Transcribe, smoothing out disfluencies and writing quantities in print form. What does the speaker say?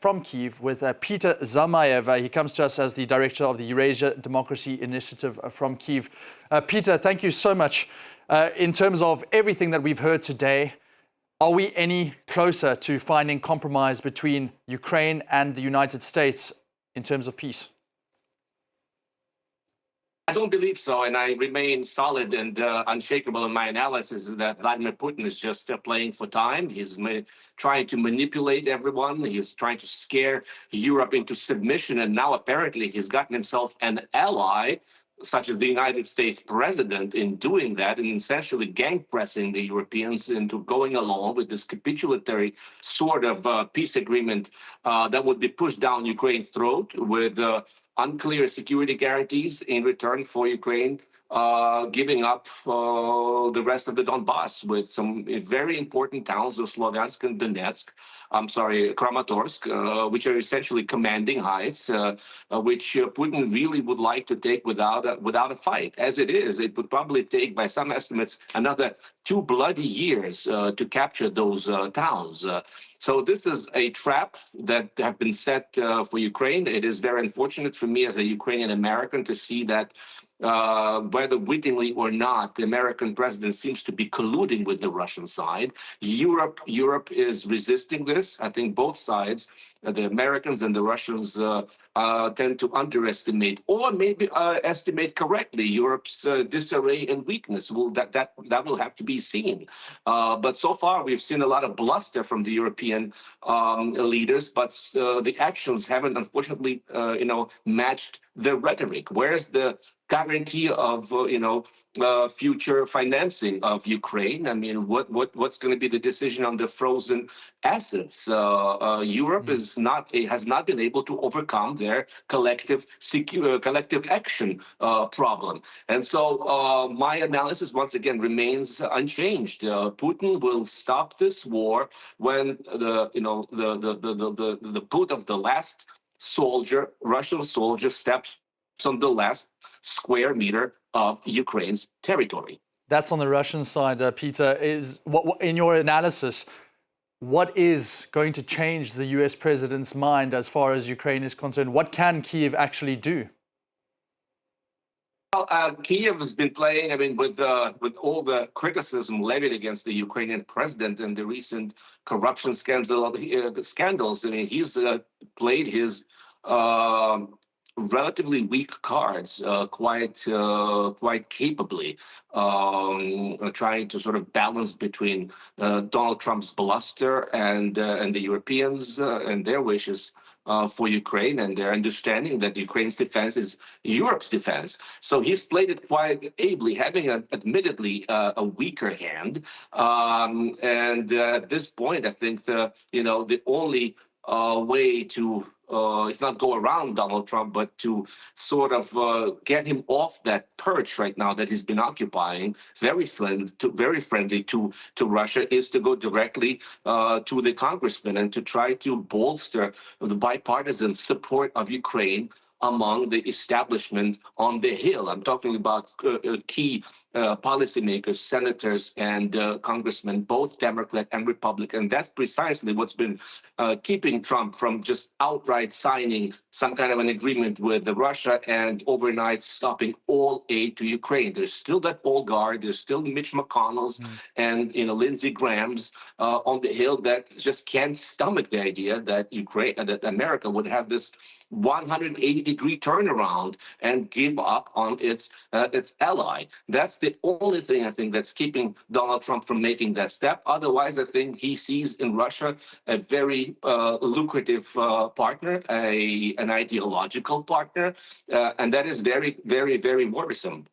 from Kyiv with Peter Zalmayev. He comes to us as the director of the Eurasia Democracy Initiative from Kyiv. Peter, thank you so much. In terms of everything that we've heard today, are we any closer to finding compromise between Ukraine and the United States in terms of peace? I don't believe so, and I remain solid and unshakable in my analysis is that Vladimir Putin is just playing for time. He's trying to manipulate everyone. He's trying to scare Europe into submission, and now apparently he's gotten himself an ally, such as the United States president, in doing that and essentially gang-pressing the Europeans into going along with this capitulatory sort of peace agreement that would be pushed down Ukraine's throat with unclear security guarantees in return for Ukraine giving up the rest of the Donbass with some very important towns of Sloviansk and Donetsk, Kramatorsk, which are essentially commanding heights, which Putin really would like to take without a fight. As it is, it would probably take, by some estimates, another 2 bloody years to capture those towns. So this is a trap that have been set for Ukraine. It is very unfortunate for me as a Ukrainian American to see that whether wittingly or not, the American president seems to be colluding with the Russian side. Europe is resisting this. I think both sides, the Americans and the Russians, tend to underestimate or maybe estimate correctly Europe's disarray and weakness. Well, that will have to be seen. But so far, we've seen a lot of bluster from the European leaders, but the actions haven't, unfortunately, matched the rhetoric. Where's the guarantee of future financing of Ukraine? I mean, what's going to be the decision on the frozen assets? Europe has not been able to overcome their collective action problem, and so my analysis once again remains unchanged. Putin will stop this war when the foot of the last Russian soldier steps on the last square meter of Ukraine's territory. That's on the Russian side, Peter. In your analysis, what is going to change the US president's mind as far as Ukraine is concerned? What can Kyiv actually do? Well, Kyiv has been playing, with all the criticism levied against the Ukrainian president and the recent corruption scandals. He's played his relatively weak cards quite capably, trying to sort of balance between Donald Trump's bluster and the Europeans and their wishes for Ukraine and their understanding that Ukraine's defense is Europe's defense. So he's played it quite ably, having admittedly a weaker hand. And at this point, I think the only way to if not go around Donald Trump, but to sort of get him off that perch right now that he's been occupying, very friendly to Russia, is to go directly to the congressman and to try to bolster the bipartisan support of Ukraine among the establishment on the Hill. I'm talking about key policymakers, senators, and congressmen, both Democrat and Republican. That's precisely what's been keeping Trump from just outright signing some kind of an agreement with Russia and overnight stopping all aid to Ukraine. There's still that old guard. There's still Mitch McConnell's and Lindsey Graham's on the Hill that just can't stomach the idea that that America would have this 180-degree turnaround and give up on its ally. That's the only thing I think that's keeping Donald Trump from making that step. Otherwise, I think he sees in Russia a very lucrative partner, an ideological partner, and that is very, very, very worrisome.